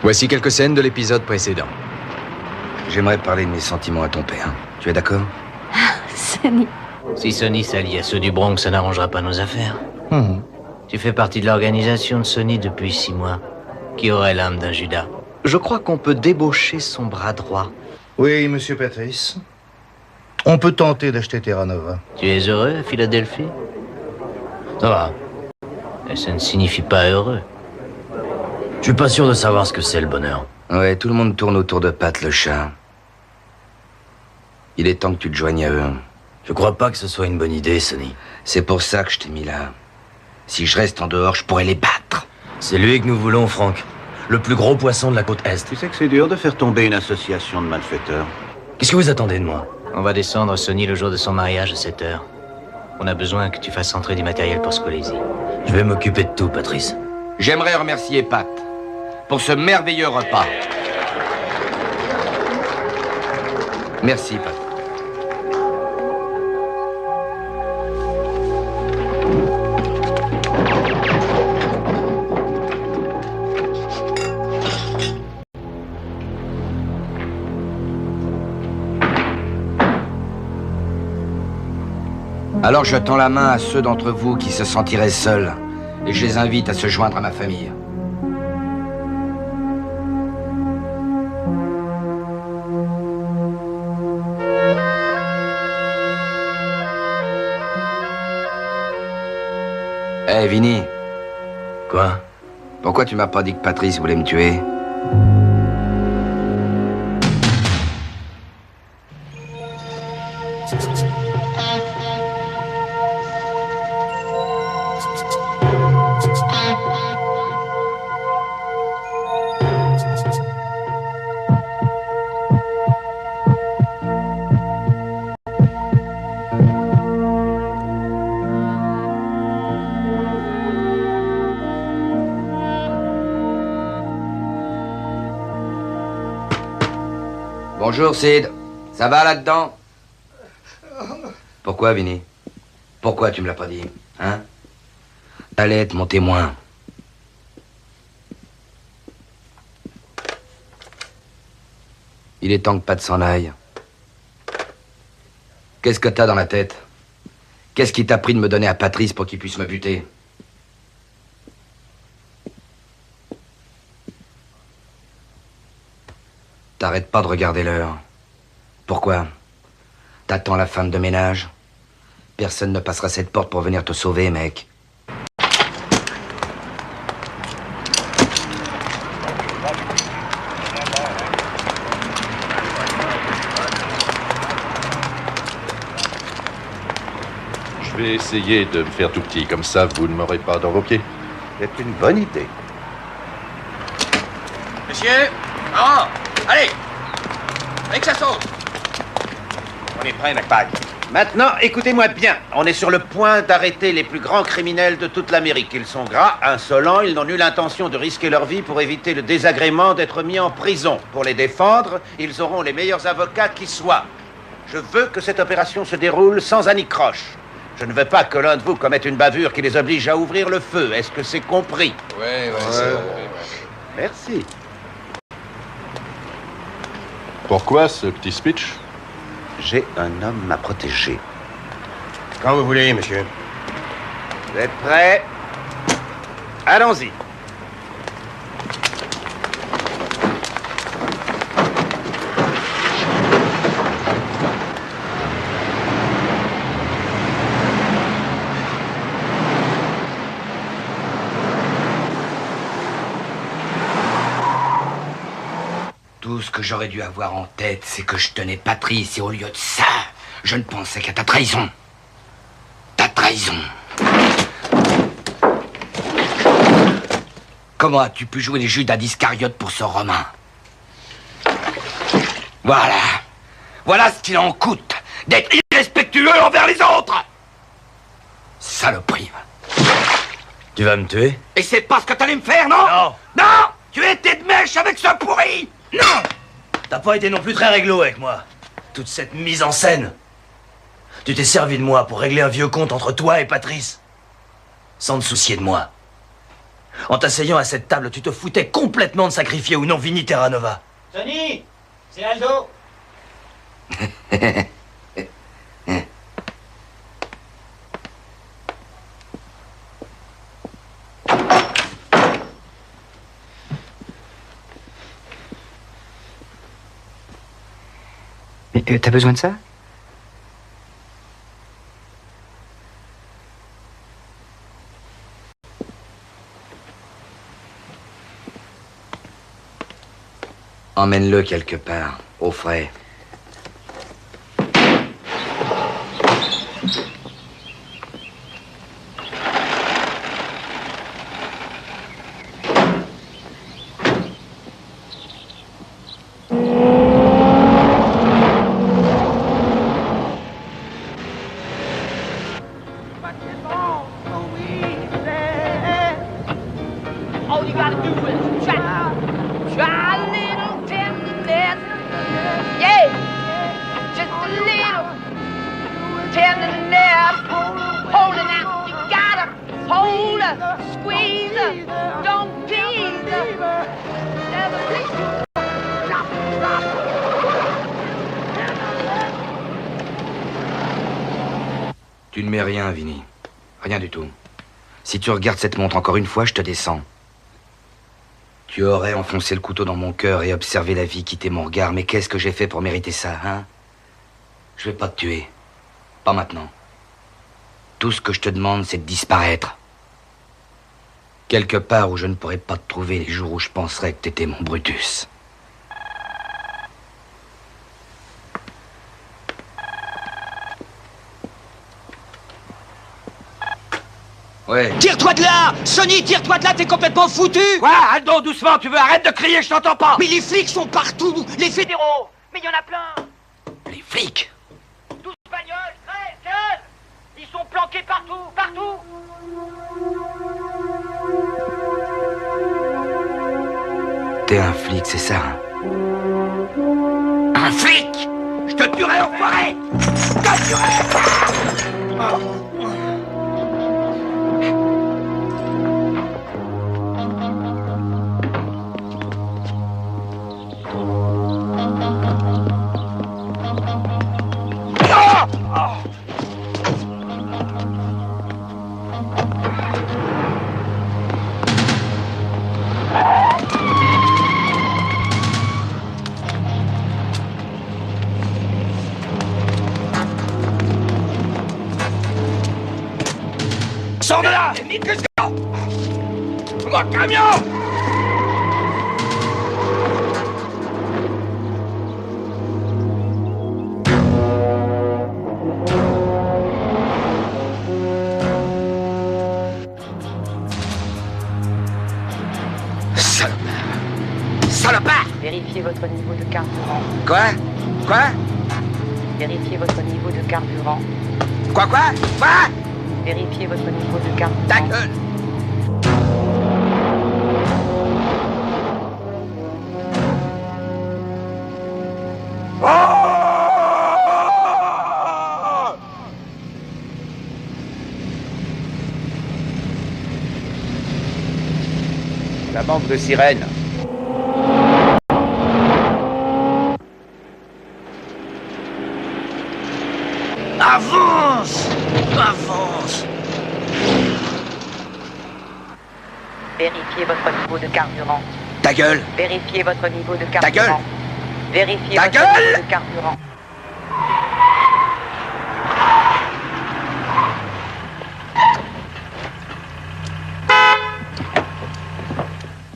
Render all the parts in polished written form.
Voici quelques scènes de l'épisode précédent. J'aimerais parler de mes sentiments à ton père. Tu es d'accord? Sonny. Si Sonny s'allie à ceux du Bronx, ça n'arrangera pas nos affaires. Tu fais partie de l'organisation de Sonny depuis 6 mois. Qui aurait l'âme d'un Judas? Je crois qu'on peut débaucher son bras droit. Oui, monsieur Patrice. On peut tenter d'acheter Terra Nova. Tu es heureux à Philadelphie? Ça va. Mais ça ne signifie pas heureux. Je suis pas sûr de savoir ce que c'est le bonheur. Ouais, tout le monde tourne autour de Pat le chat. Il est temps que tu te joignes à eux. Je crois pas que ce soit une bonne idée, Sonny. C'est pour ça que je t'ai mis là. Si je reste en dehors, je pourrais les battre. C'est lui que nous voulons, Franck. Le plus gros poisson de la côte Est. Tu sais que c'est dur de faire tomber une association de malfaiteurs. Qu'est-ce que vous attendez de moi? On va descendre Sonny le jour de son mariage à 7 heures. On a besoin que tu fasses entrer du matériel pour Scolasy. Je vais m'occuper de tout, Patrice. J'aimerais remercier Pat pour ce merveilleux repas. Merci, Pat. Alors je tends la main à ceux d'entre vous qui se sentiraient seuls et je les invite à se joindre à ma famille. Hé, hey, Vinny. Quoi? Pourquoi tu m'as pas dit que Patrice voulait me tuer? Bonjour, Sid. Ça va là-dedans? Pourquoi, Vinny? Pourquoi tu me l'as pas dit, hein? T'allais être mon témoin. Il est temps que Pat s'en aille. Qu'est-ce que t'as dans la tête? Qu'est-ce qui t'a pris de me donner à Patrice pour qu'il puisse me buter? T'arrêtes pas de regarder l'heure. Pourquoi? T'attends la femme de ménage? Personne ne passera cette porte pour venir te sauver, mec. Je vais essayer de me faire tout petit, comme ça vous ne m'aurez pas dans vos pieds. C'est une bonne idée. Monsieur, Laurent, allez, avec sa sauce. On est prêt, McPack. Maintenant, écoutez-moi bien. On est sur le point d'arrêter les plus grands criminels de toute l'Amérique. Ils sont gras, insolents, ils n'ont nulle intention de risquer leur vie pour éviter le désagrément d'être mis en prison. Pour les défendre, ils auront les meilleurs avocats qui soient. Je veux que cette opération se déroule sans anicroche. Je ne veux pas que l'un de vous commette une bavure qui les oblige à ouvrir le feu. Est-ce que c'est compris? Ouais, c'est bon. Merci. Pourquoi ce petit speech? J'ai un homme à protéger. Quand vous voulez, monsieur. Vous êtes prêts? Allons-y. Tout ce que j'aurais dû avoir en tête, c'est que je tenais Patrice, et au lieu de ça, je ne pensais qu'à ta trahison. Ta trahison. Comment as-tu pu jouer les Judas d'Iscariote pour ce Romain? Voilà. Voilà ce qu'il en coûte d'être irrespectueux envers les autres. Saloperie. Tu vas me tuer? Et c'est pas ce que t'allais me faire, non? Non. Non. Tu étais de mèche avec ce pourri. Non. T'as pas été non plus très réglo avec moi. Toute cette mise en scène. Tu t'es servi de moi pour régler un vieux compte entre toi et Patrice. Sans te soucier de moi. En t'asseyant à cette table, tu te foutais complètement de sacrifier ou non Vinny Terranova. Sonny, c'est Aldo. Mais t'as besoin de ça? Emmène-le quelque part, au frais. All you gotta do is try a little tenderness. Yeah, just a little tenderness. Hold it out, you gotta hold her, squeeze her, don't tease her. Never leave you. Tu ne mets rien, Vinny. Rien du tout. Si tu regardes cette montre encore une fois, je te descends. Tu aurais enfoncé le couteau dans mon cœur et observé la vie quitter mon regard. Mais qu'est-ce que j'ai fait pour mériter ça, hein? Je vais pas te tuer. Pas maintenant. Tout ce que je te demande, c'est de disparaître. Quelque part où je ne pourrai pas te trouver les jours où je penserai que t'étais mon Brutus. Ouais. Tire-toi de là! Sonny, tire-toi de là, t'es complètement foutu! Quoi? Aldo, doucement, tu veux? Arrête de crier, je t'entends pas! Mais les flics sont partout! Les fédéraux! Mais il y en a plein. Les flics? Tous espagnols, très jeunes. Ils sont planqués partout, partout. T'es un flic, c'est ça, hein? Un flic? Je te tuerai, enfoiré! Je te tuerai! Sors de là! Mon camion! Salopard! Vérifiez votre niveau de carburant. Quoi? Quoi? Vérifiez votre niveau de carburant. Quoi? Vérifiez votre niveau de carburant. Ta gueule! La banque de sirène. niveau de carburant. Ta gueule! Vérifiez votre niveau de carburant. Ta gueule! Vérifiez Ta votre gueule! niveau de carburant.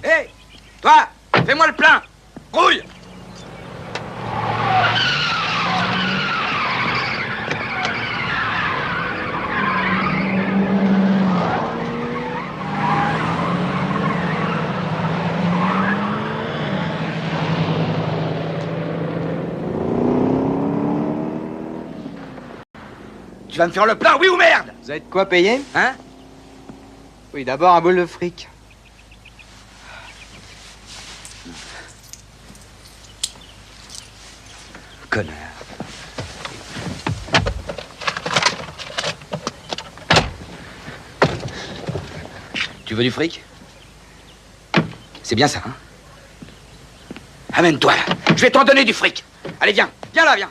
Hé! Toi! Fais-moi le plein! Rouille! Tu vas me faire le plein, oui ou merde? Vous avez de quoi payer? Hein? Oui, d'abord un bol de fric. Connard. Tu veux du fric? C'est bien ça, hein? Amène-toi là. Je vais t'en donner du fric. Allez, viens. Viens là, viens.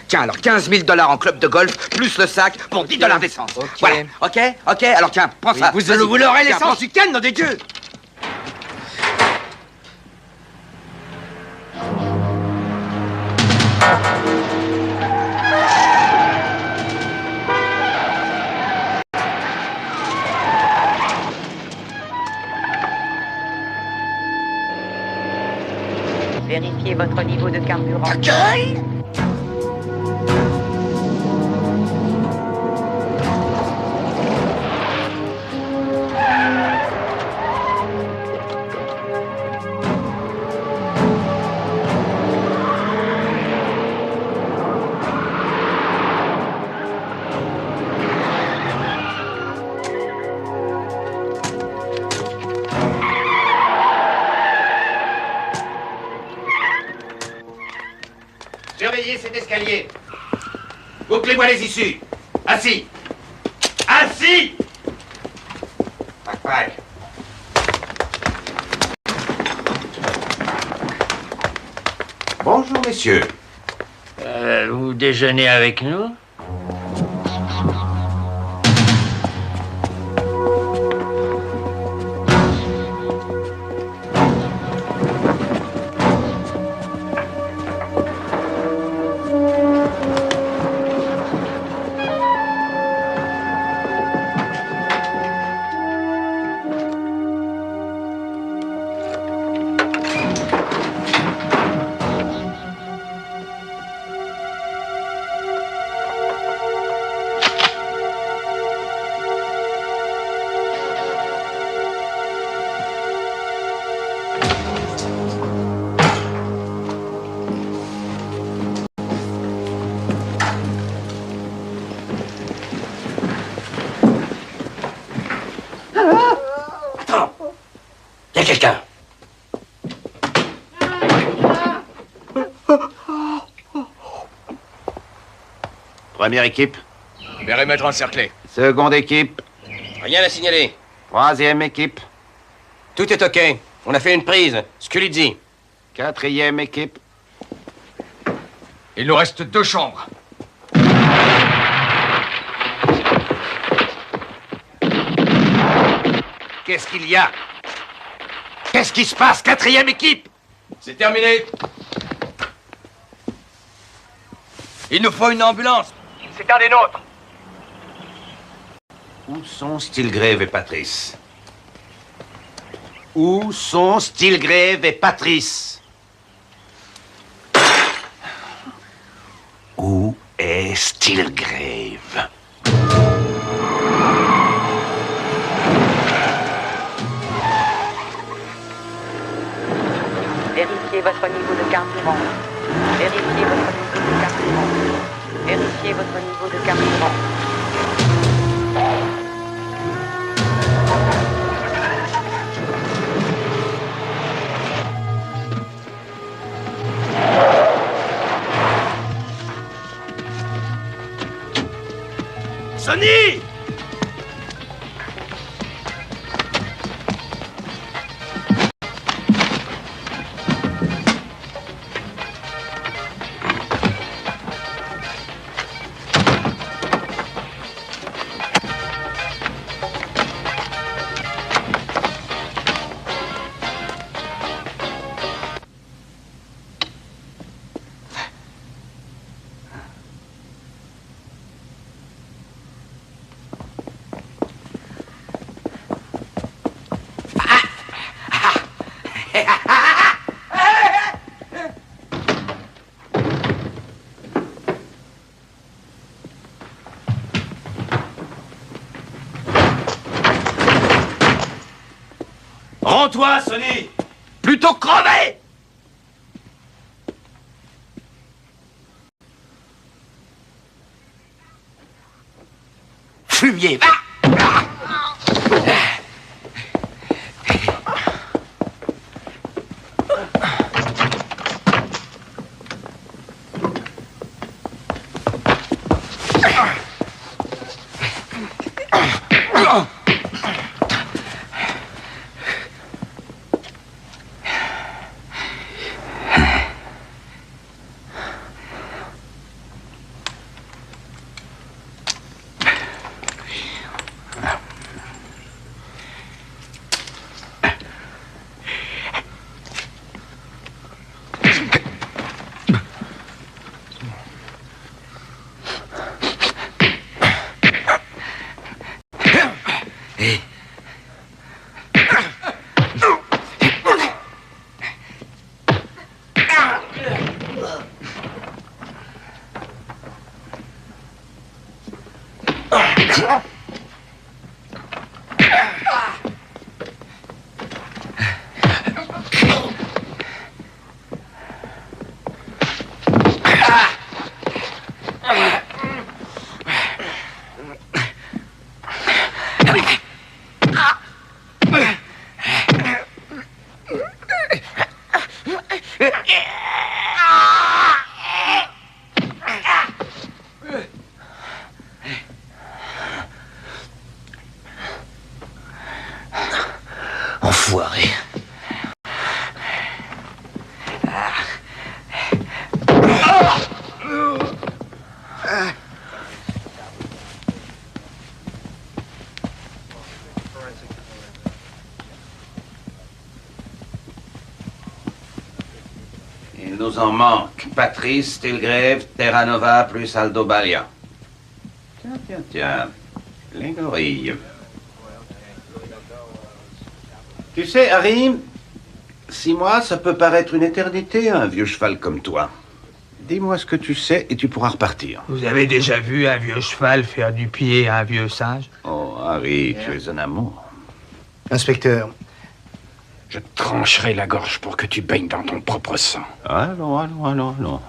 Tiens, alors 15 000 $ en club de golf, plus le sac pour 10 $ d'essence. Ok. Voilà, ok, alors tiens, prends Oui, ça. vous Vas-y. l'aurez Tiens, l'essence prends. du canne, nom des dieux! Vérifiez votre niveau de carburant. Ta gueule! Surveillez cet escalier. Bouclez-moi les issues. Assis. Assis! Pac. Bonjour, messieurs. Vous déjeunez avec nous? Y a quelqu'un. Première équipe. Périmètre encerclé. Seconde équipe. Rien à signaler. Troisième équipe. Tout est OK. On a fait une prise. Scully. Quatrième équipe. Il nous reste 2 chambres. Qu'est-ce qu'il y a? Qu'est-ce qui se passe? Quatrième équipe. C'est terminé. Il nous faut une ambulance. C'est un des nôtres. Où sont Stilgrave et Patrice? Où sont Stilgrave et Patrice? Où est Stilgrave? Vérifiez votre niveau de carburant. Vérifiez votre niveau de carburant. Vérifiez votre niveau de carburant. Sonny! Rends-toi, Sonny! Plutôt crever! Fumier, va! Enfoiré. Il nous en manque. Patrice, Stilgrave, Terra Nova plus Aldo Balia. Tiens. Les gorilles. Tu sais, Harry, 6 mois, ça peut paraître une éternité à un vieux cheval comme toi. Dis-moi ce que tu sais et tu pourras repartir. Vous avez déjà vu un vieux cheval faire du pied à un vieux singe? Oh, Harry, tu es un amour. Inspecteur. Je te trancherai la gorge pour que tu baignes dans ton propre sang. Allons.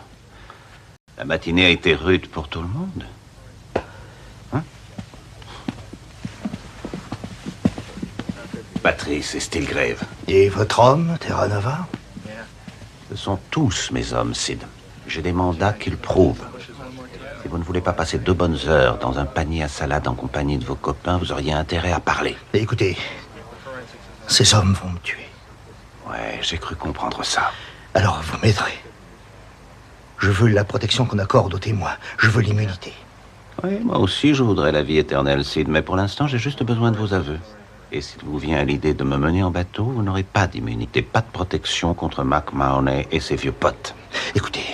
La matinée a été rude pour tout le monde. Hein? Patrice et Stilgrave. Et votre homme, Terra Nova? Ce sont tous mes hommes, Sid. J'ai des mandats qui le prouvent. Si vous ne voulez pas passer 2 bonnes heures dans un panier à salade en compagnie de vos copains, vous auriez intérêt à parler. Et écoutez, ces hommes vont me tuer. Ouais, j'ai cru comprendre ça. Alors vous m'aiderez. Je veux la protection qu'on accorde aux témoins. Je veux l'immunité. Oui, moi aussi je voudrais la vie éternelle, Sid, mais pour l'instant j'ai juste besoin de vos aveux. Et s'il vous vient à l'idée de me mener en bateau, vous n'aurez pas d'immunité, pas de protection contre Mac Mahoney et ses vieux potes. Écoutez,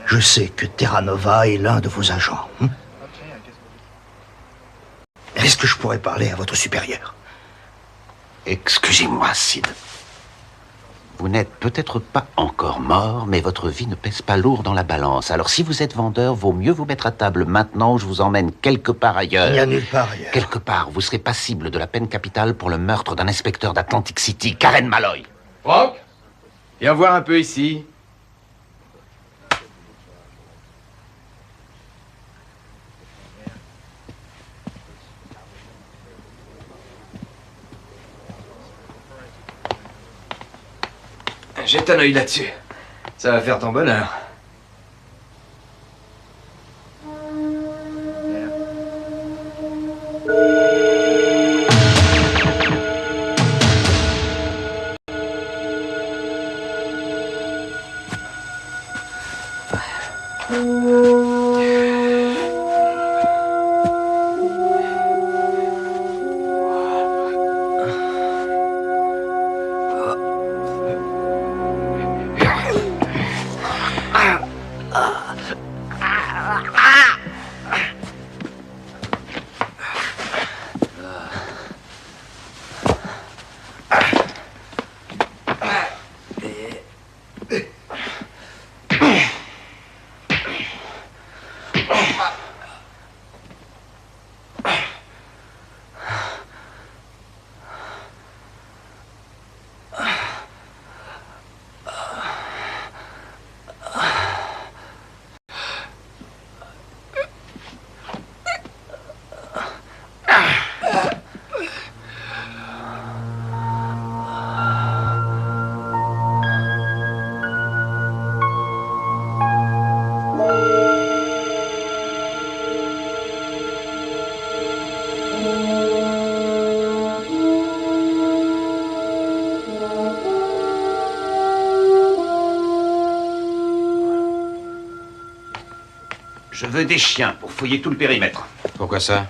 je sais que Terra Nova est l'un de vos agents. Est-ce que je pourrais parler à votre supérieur? Excusez-moi, Sid. Vous n'êtes peut-être pas encore mort, mais votre vie ne pèse pas lourd dans la balance. Alors si vous êtes vendeur, vaut mieux vous mettre à table maintenant ou je vous emmène quelque part ailleurs. Il n'y a nulle part ailleurs. Quelque part, vous serez passible de la peine capitale pour le meurtre d'un inspecteur d'Atlantic City, Karen Malloy. Franck, viens voir un peu ici. Jette un œil là-dessus. Ça va faire ton bonheur. Je veux des chiens pour fouiller tout le périmètre. Pourquoi ça?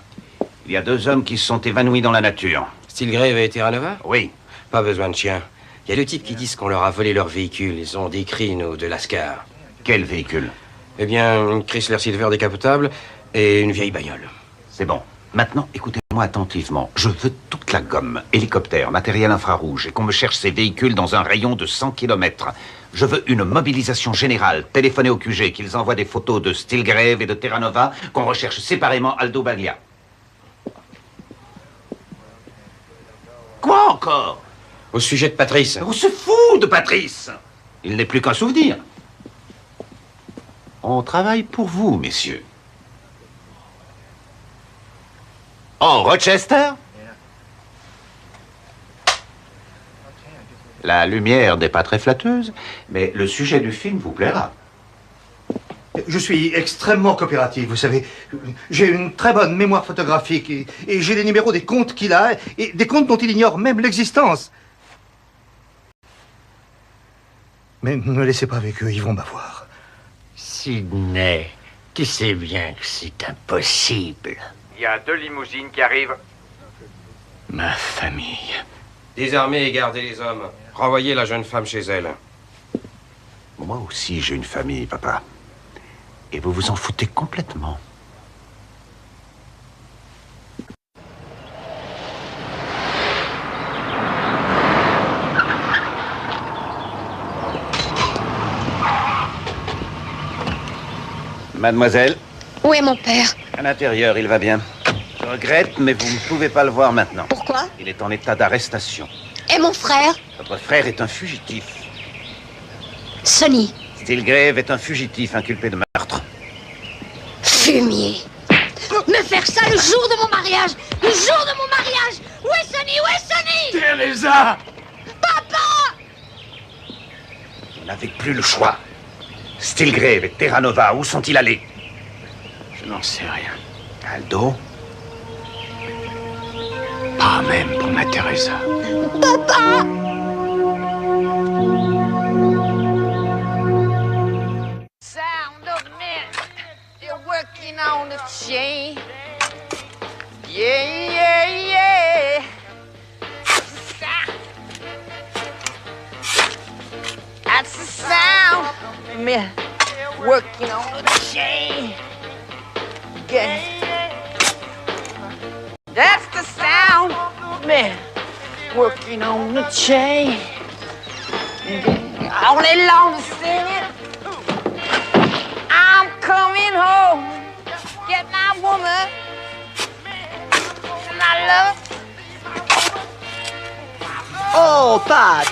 Il y a 2 hommes qui se sont évanouis dans la nature. Stilgrave et Terranova? Oui. Pas besoin de chiens. Il y a 2 types qui disent qu'on leur a volé leur véhicule. Ils ont des Kryn ou de Lascar. Quel véhicule? Eh bien, une Chrysler Silver décapotable et une vieille bagnole. C'est bon. Maintenant, écoutez-moi attentivement. Je veux toute la gomme, hélicoptère, matériel infrarouge, et qu'on me cherche ces véhicules dans un rayon de 100 km. Je veux une mobilisation générale. Téléphoner au QG, qu'ils envoient des photos de Stilgrave et de Terranova, qu'on recherche séparément Aldo Baglia. Quoi encore? Au sujet de Patrice. On se fout de Patrice. Il n'est plus qu'un souvenir. On travaille pour vous, messieurs. Oh, Rochester? La lumière n'est pas très flatteuse, mais le sujet du film vous plaira. Je suis extrêmement coopératif, vous savez. J'ai une très bonne mémoire photographique et j'ai les numéros des comptes qu'il a et des comptes dont il ignore même l'existence. Mais ne me laissez pas avec eux, ils vont m'avoir. Sidney, tu sais bien que c'est impossible. Il y a 2 limousines qui arrivent. Ma famille. Désarmez et gardez les hommes. Renvoyez la jeune femme chez elle. Moi aussi, j'ai une famille, papa. Et vous vous en foutez complètement. Mademoiselle, Où est mon père? à l'intérieur, il va bien. Je regrette, mais vous ne pouvez pas le voir maintenant. Pourquoi? Il est en état d'arrestation. Et mon frère? Votre frère est un fugitif. Sonny. Stilgrave est un fugitif inculpé de meurtre. Fumier. Me faire ça le jour de mon mariage! Le jour de mon mariage! Où est Sonny? Où est Sonny? Teresa! Papa! Vous n'avez plus le choix. Stilgrave et Terranova, où sont-ils allés? Je n'en sais rien. Aldo? Pas même pour ma Teresa. Papa! Sound of men, they're working on the chain. Yeah, yeah, yeah. That's the sound of men working on the chain. Yeah. That's the sound of men working on the chain. All day long singing. I'm coming home, get my woman, and I love her. Oh, Pat!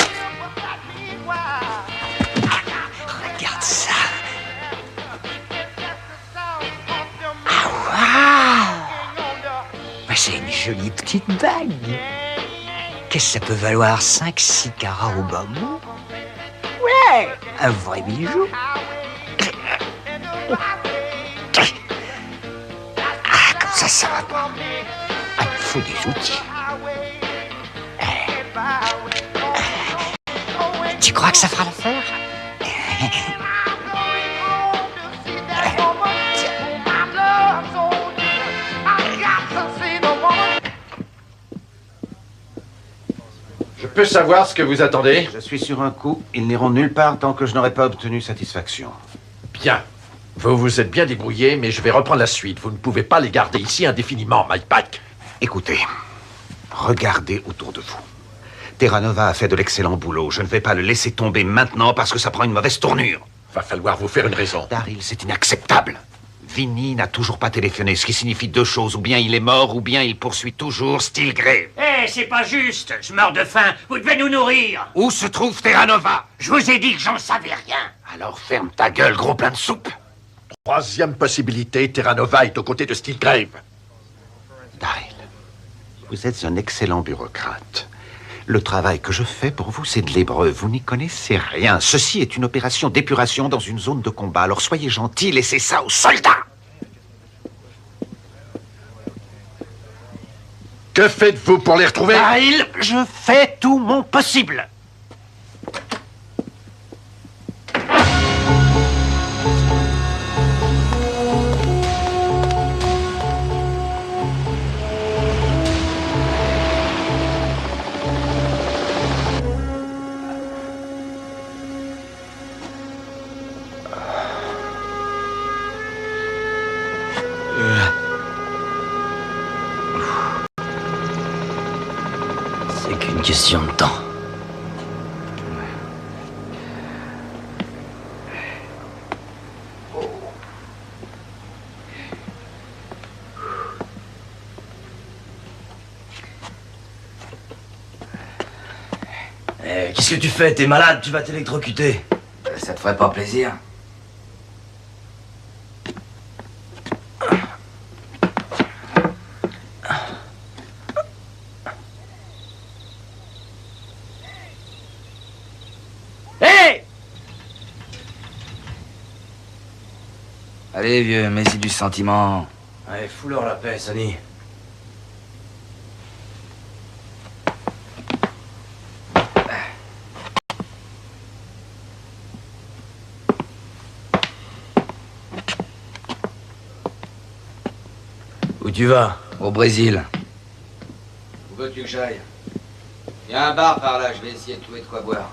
Regarde ça. Ah, wow! C'est une jolie petite bague. Qu'est-ce que ça peut valoir? 5-6 carats au bas mot? Ouais, un vrai bijou. Ah, comme ça va pas. Ah, il faut des outils. Tu crois que ça fera l'affaire? Je peux savoir ce que vous attendez? Je suis sur un coup. Ils n'iront nulle part tant que je n'aurai pas obtenu satisfaction. Bien. Vous vous êtes bien débrouillé, mais je vais reprendre la suite. Vous ne pouvez pas les garder ici indéfiniment, Mike Pack. Écoutez, regardez autour de vous. Terranova a fait de l'excellent boulot. Je ne vais pas le laisser tomber maintenant parce que ça prend une mauvaise tournure. Va falloir vous faire une raison. Daryl, c'est inacceptable. Vinny n'a toujours pas téléphoné, ce qui signifie 2 choses. Ou bien il est mort, ou bien il poursuit toujours Stilgrave. Eh, c'est pas juste. Je meurs de faim. Vous devez nous nourrir. Où se trouve Terranova? Je vous ai dit que j'en savais rien. Alors ferme ta gueule, gros plein de soupe. 3e possibilité, Terranova est aux côtés de Stilgrave. Daryl, vous êtes un excellent bureaucrate. Le travail que je fais pour vous, c'est de l'hébreu. Vous n'y connaissez rien. Ceci est une opération d'épuration dans une zone de combat. Alors soyez gentils, laissez ça aux soldats. Que faites-vous pour les retrouver? Daryl, je fais tout mon possible. qu'une question de temps. Qu'est-ce que tu fais? T'es malade, tu vas t'électrocuter. Ça te ferait pas plaisir? Hé! Allez, vieux, mets-y du sentiment. Allez, fous-leur la paix, Sonny. Où tu vas? Au Brésil. Où veux-tu que j'aille? Il y a un bar par là, je vais essayer de trouver de quoi boire.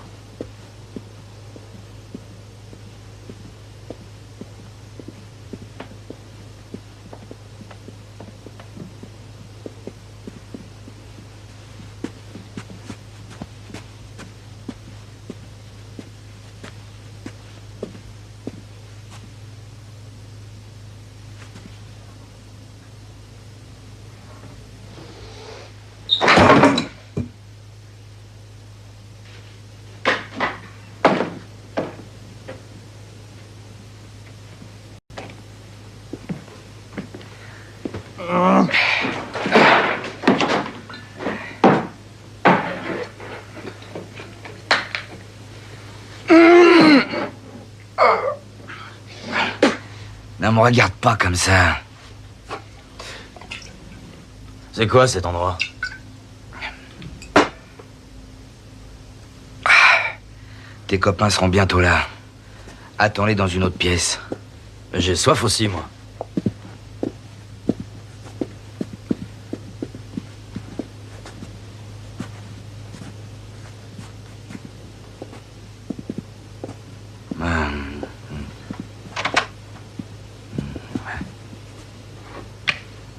Ne me regarde pas comme ça. C'est quoi cet endroit? Tes copains seront bientôt là. Attends-les dans une autre pièce. J'ai soif aussi, moi.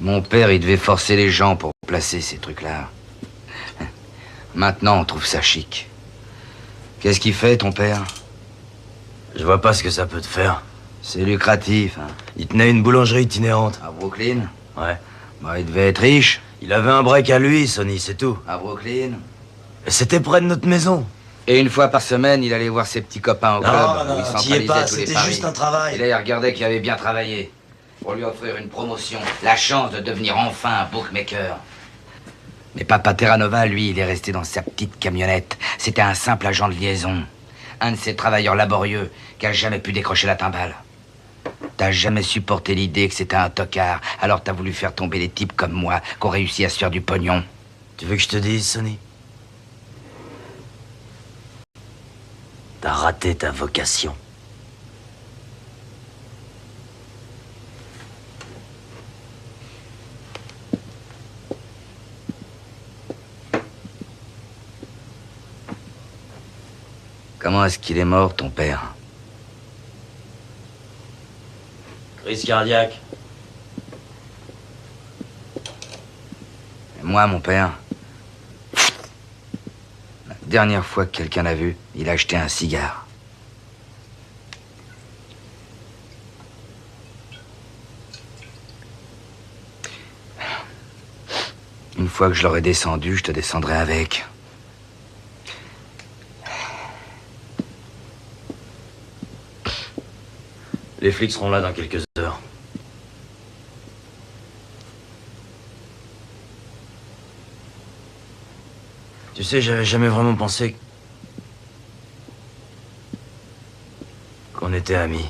Mon père, il devait forcer les gens pour placer ces trucs-là. Maintenant, on trouve ça chic. Qu'est-ce qu'il fait, ton père? Je vois pas ce que ça peut te faire. C'est lucratif, hein. Il tenait une boulangerie itinérante. À Brooklyn? Ouais. Bah, il devait être riche. Il avait un break à lui, Sonny, c'est tout. À Brooklyn? C'était près de notre maison. Et une fois par semaine, il allait voir ses petits copains au club. Non, où il t'y es pas, centralisait tous les c'était paris. juste un travail. Et là, il regardait qu'il avait bien travaillé. Pour lui offrir une promotion, la chance de devenir enfin un bookmaker. Mais Papa Terranova, lui, il est resté dans sa petite camionnette. C'était un simple agent de liaison. Un de ces travailleurs laborieux qui a jamais pu décrocher la timbale. T'as jamais supporté l'idée que c'était un tocard, alors t'as voulu faire tomber des types comme moi qui ont réussi à se faire du pognon. Tu veux que je te dise, Sonny? T'as raté ta vocation. Comment est-ce qu'il est mort, ton père? Crise cardiaque. Et moi, mon père, la dernière fois que quelqu'un l'a vu, il a acheté un cigare. Une fois que je l'aurai descendu, je te descendrai avec. Les flics seront là dans quelques heures. Tu sais, j'avais jamais vraiment pensé qu'on était amis.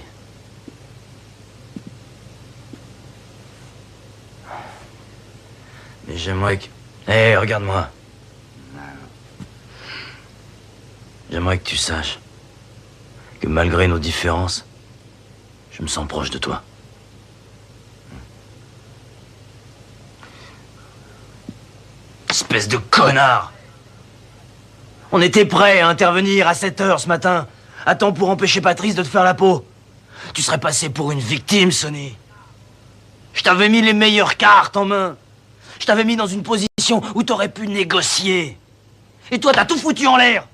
Mais j'aimerais que... Hé, regarde-moi. J'aimerais que tu saches que malgré nos différences, je me sens proche de toi. Espèce de connard! On était prêts à intervenir à 7 heures ce matin, à temps pour empêcher Patrice de te faire la peau. Tu serais passé pour une victime, Sonny. Je t'avais mis les meilleures cartes en main. Je t'avais mis dans une position où t'aurais pu négocier. Et toi, t'as tout foutu en l'air.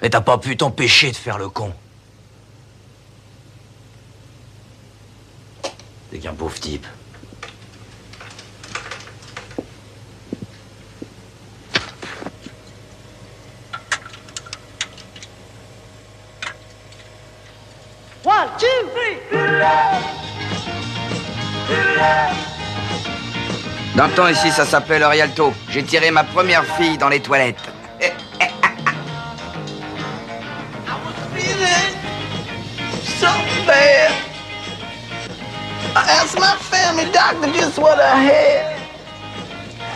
Et t'as pas pu t'empêcher de faire le con. T'es qu'un pauvre type. One, two, three. Dans le temps ici, ça s'appelait le Rialto. J'ai tiré ma première fille dans les toilettes. So bad. I asked my family doctor just what I had.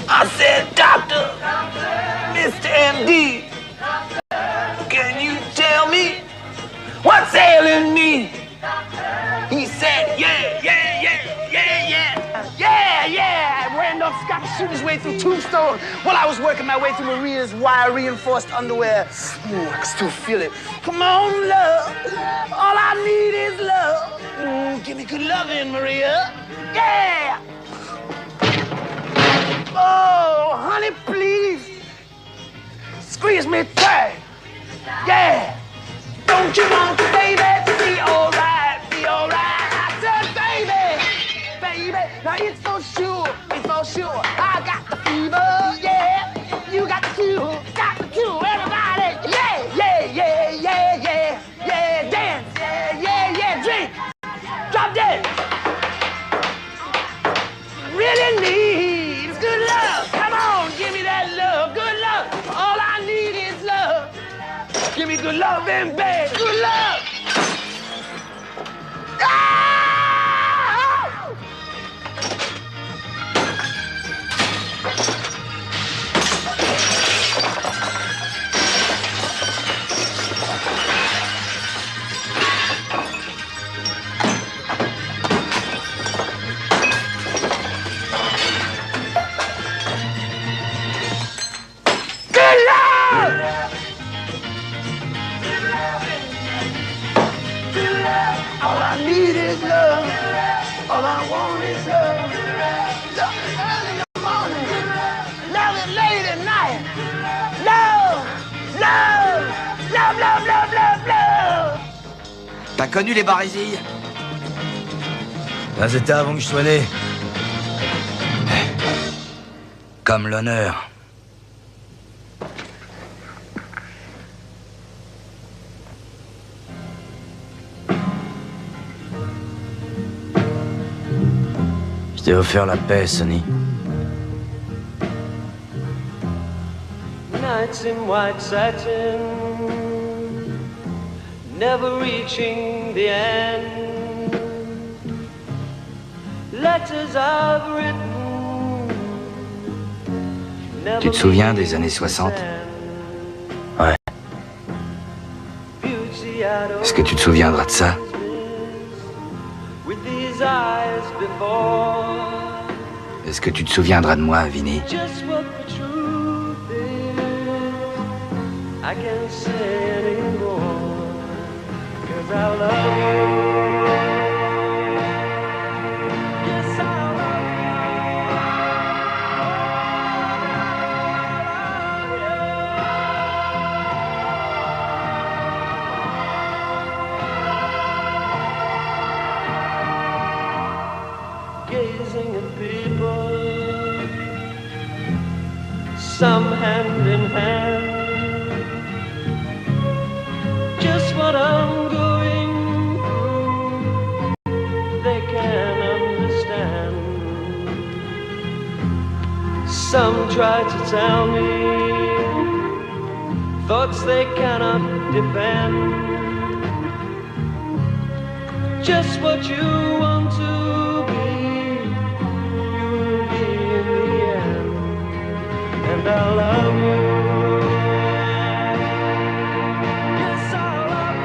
I said, Doctor, Mr. MD, can you tell me what's ailing me? He said, yeah. Randolph Scott shoot his way through Tombstone while I was working my way through Maria's wire-reinforced underwear. Ooh, I can still feel it. Come on, love. All I need is love. Give me good loving, Maria. Yeah. Oh, honey, please. Squeeze me tight. Yeah. Don't you want the baby to be alright, be alright? I said, baby, now it's for sure, I got the fever, yeah. You got the cure, everybody, yeah, dance, yeah, drink, drop dead. Really need is good love. Come on, give me that love, good love. All I need is love. Give me good love and baby, good love. Ah! Good love! All I need is love. All I want is love. Love it early in the morning. Love it late at night. Love, love, love, love, love, love, love. T'as connu les barésilles? Là, c'était avant que je sois né. Comme l'honneur. Je t'ai offert la paix, Sonny. Nights in white satin, never reaching the end. Letters I've written, never Tu te souviens des années 60? Ouais. Est-ce que tu te souviendras de ça? with these eyes before. Est-ce que tu te souviendras de moi, Vinny? Just what the truth is, I can't say anymore, 'cause I love you. Yes, I love you. Gazing at people, some hand in hand. Just what I'm going through, they can understand. Some try to tell me thoughts they cannot defend. Just what you want to be, you'll be in the end. And I love you. Yes, I love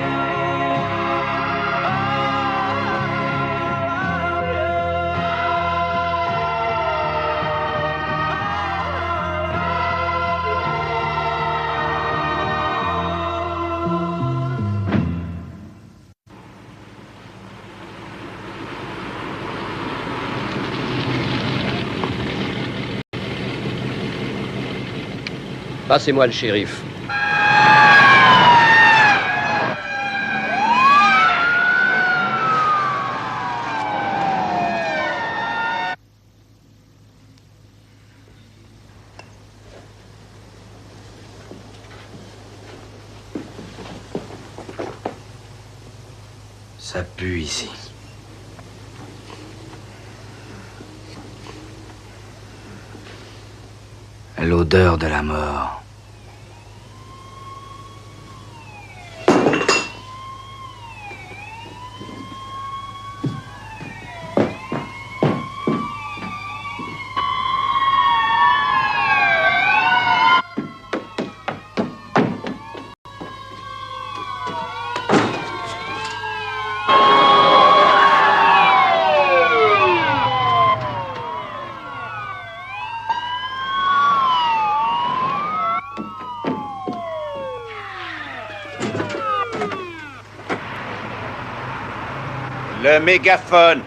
Passez-moi le shérif. Ça pue ici. L'odeur de la mort. Le mégaphone.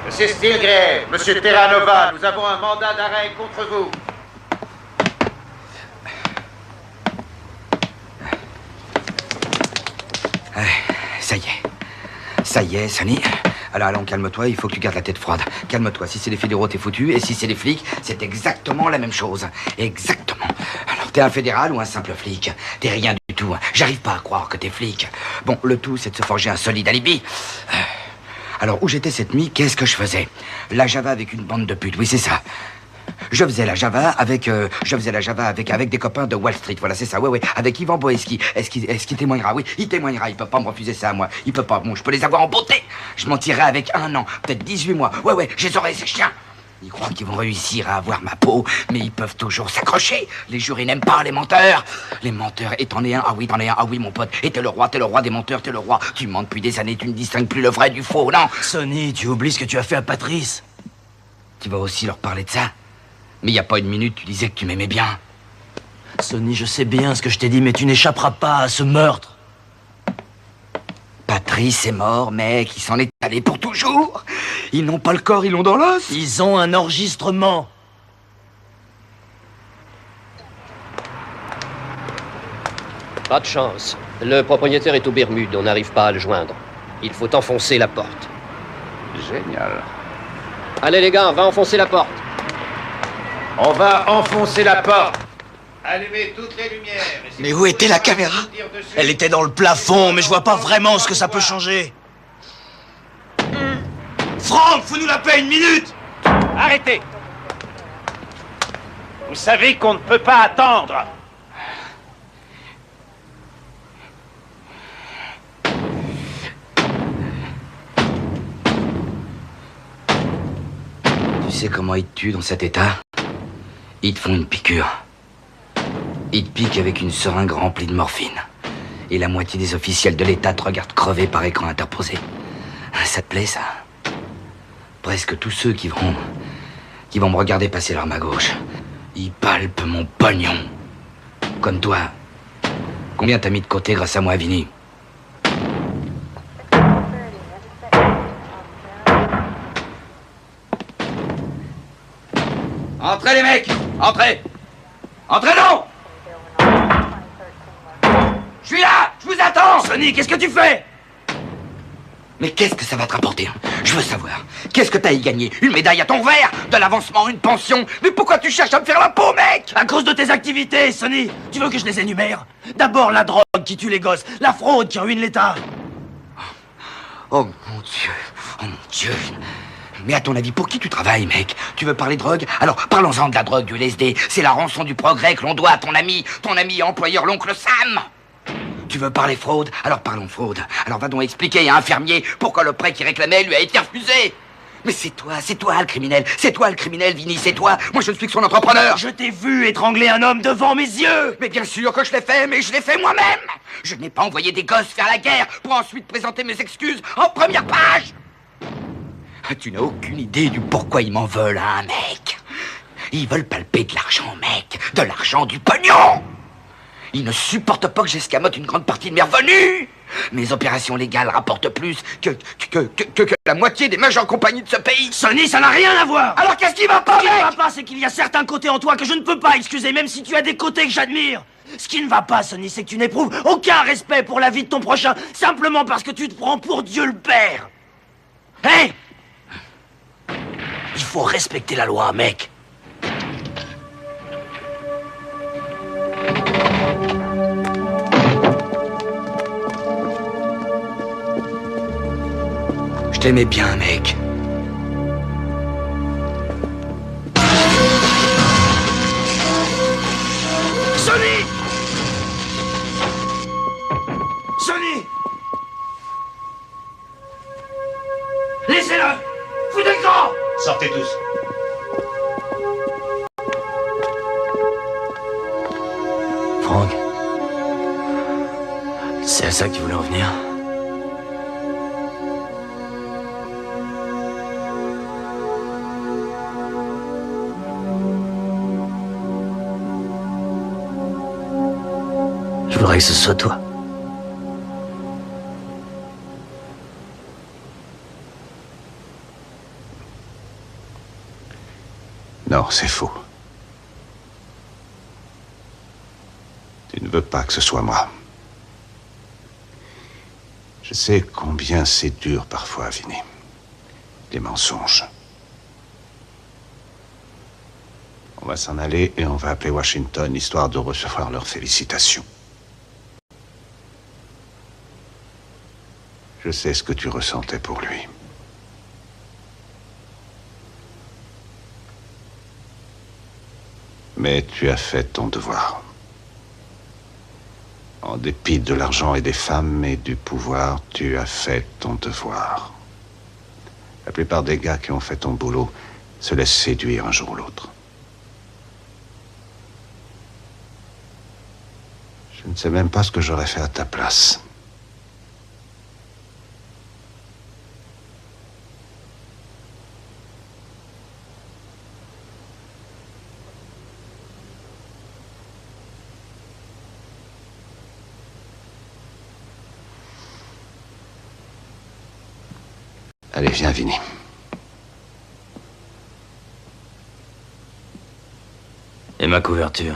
Monsieur Stilgrave, Monsieur Terranova, nous avons un mandat d'arrêt contre vous. Ça y est. Ça y est, Sonny. Alors, allons, calme-toi, il faut que tu gardes la tête froide. Calme-toi, si c'est les fédéraux, t'es foutu, et si c'est les flics, c'est exactement la même chose. Exactement. Alors, t'es un fédéral ou un simple flic? T'es rien du tout. J'arrive pas à croire que t'es flic. Bon, le tout, c'est de se forger un solide alibi. Alors, où j'étais cette nuit, qu'est-ce que je faisais? La Java avec une bande de putes, oui, c'est ça. Je faisais la Java avec des copains de Wall Street, voilà, c'est ça, ouais, avec Ivan Boesky. Est-ce qu'il témoignera? Oui, il témoignera, il peut pas me refuser ça, moi. Il peut pas, bon, je peux les avoir en beauté. Je m'en tirerai avec 1 an, peut-être 18 mois. Ouais, je les aurai, ces chiens. Ils croient qu'ils vont réussir à avoir ma peau, mais ils peuvent toujours s'accrocher. Les jurés n'aiment pas les menteurs. Les menteurs, et t'en es un, ah oui, mon pote. Et t'es le roi des menteurs, t'es le roi. Tu mens depuis des années, tu ne distingues plus le vrai du faux, non? Sonny, tu oublies ce que tu as fait à Patrice. Tu vas aussi leur parler de ça? Mais il n'y a pas une minute, tu disais que tu m'aimais bien. Sonny, je sais bien ce que je t'ai dit, mais tu n'échapperas pas à ce meurtre. Patrice est mort, mec, il s'en est allé pour toujours. Ils n'ont pas le corps, ils l'ont dans l'os. Ils ont un enregistrement. Pas de chance. Le propriétaire est aux Bermudes, on n'arrive pas à le joindre. Il faut enfoncer la porte. Génial. Allez les gars, on va enfoncer la porte. On va enfoncer la porte. Allumez toutes les lumières. Mais où était la caméra? Elle était dans le plafond, mais je vois pas vraiment ce que ça peut changer. Franck, fous-nous la paix 1 minute! Arrêtez! Vous savez qu'on ne peut pas attendre. Tu sais comment ils te tuent dans cet état? Ils te font une piqûre. Ils te piquent avec une seringue remplie de morphine. Et la moitié des officiels de l'État te regardent crever par écran interposé. Ça te plaît, ça? Presque tous ceux qui vont me regarder passer l'arme à gauche, ils palpent mon pognon. Comme toi. Combien t'as mis de côté grâce à moi, Vinny? Entrez, les mecs! Entrez! Entrez, non! Je suis là! Je vous attends! Sonny, qu'est-ce que tu fais? Mais qu'est-ce que ça va te rapporter? Je veux savoir. Qu'est-ce que t'as y gagné? Une médaille à ton verre? De l'avancement, une pension? Mais pourquoi tu cherches à me faire la peau, mec? À cause de tes activités, Sonny. Tu veux que je les énumère? D'abord la drogue qui tue les gosses, la fraude qui ruine l'État. Oh mon Dieu, oh mon Dieu. Mais à ton avis, pour qui tu travailles, mec? Tu veux parler drogue? Alors, parlons-en de la drogue, du LSD. C'est la rançon du progrès que l'on doit à ton ami employeur, l'oncle Sam. Tu veux parler fraude? Alors parlons fraude. Alors va donc expliquer à un fermier pourquoi le prêt qu'il réclamait lui a été refusé. Mais c'est toi le criminel. C'est toi le criminel, Vinny, c'est toi. Moi, je ne suis que son entrepreneur. Je t'ai vu étrangler un homme devant mes yeux. Mais bien sûr que je l'ai fait, mais je l'ai fait moi-même. Je n'ai pas envoyé des gosses faire la guerre pour ensuite présenter mes excuses en première page. Tu n'as aucune idée du pourquoi ils m'en veulent, hein, mec. Ils veulent palper de l'argent, mec. De l'argent, du pognon. Ils ne supportent pas que j'escamote une grande partie de mes revenus. Mes opérations légales rapportent plus que la moitié des mages en compagnie de ce pays. Sonny, ça n'a rien à voir. Alors qu'est-ce qui va pas, Ce qui ne va pas, c'est qu'il y a certains côtés en toi que je ne peux pas excuser, même si tu as des côtés que j'admire. Ce qui ne va pas, Sonny, c'est que tu n'éprouves aucun respect pour la vie de ton prochain, simplement parce que tu te prends pour Dieu le Père. Hé! Il faut respecter la loi, mec. Je t'aimais bien, mec. Sonny! Sonny! Laissez-le! Foutez le camp! Sortez tous. Franck, c'est à ça que tu voulais en venir? Je voudrais que ce soit toi. Non, c'est faux. Tu ne veux pas que ce soit moi. Je sais combien c'est dur parfois, Vinny. Les mensonges. On va s'en aller et on va appeler Washington, histoire de recevoir leurs félicitations. Je sais ce que tu ressentais pour lui. Mais tu as fait ton devoir. En dépit de l'argent et des femmes et du pouvoir, tu as fait ton devoir. La plupart des gars qui ont fait ton boulot se laissent séduire un jour ou l'autre. Je ne sais même pas ce que j'aurais fait à ta place. Allez, viens, Vinny. Et ma couverture?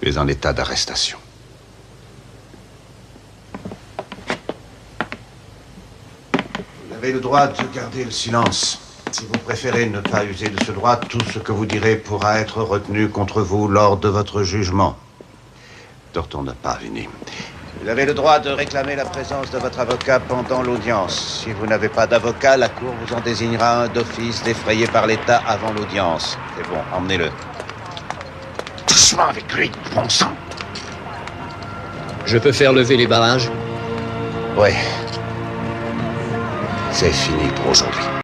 Tu es en état d'arrestation. Vous avez le droit de garder le silence. Si vous préférez ne pas user de ce droit, tout ce que vous direz pourra être retenu contre vous lors de votre jugement. Ne retourne pas, Vinny. Vous avez le droit de réclamer la présence de votre avocat pendant l'audience. Si vous n'avez pas d'avocat, la Cour vous en désignera un d'office défrayé par l'État avant l'audience. C'est bon, emmenez-le. Doucement avec lui, bon sang. Je peux faire lever les barrages? Oui. C'est fini pour aujourd'hui.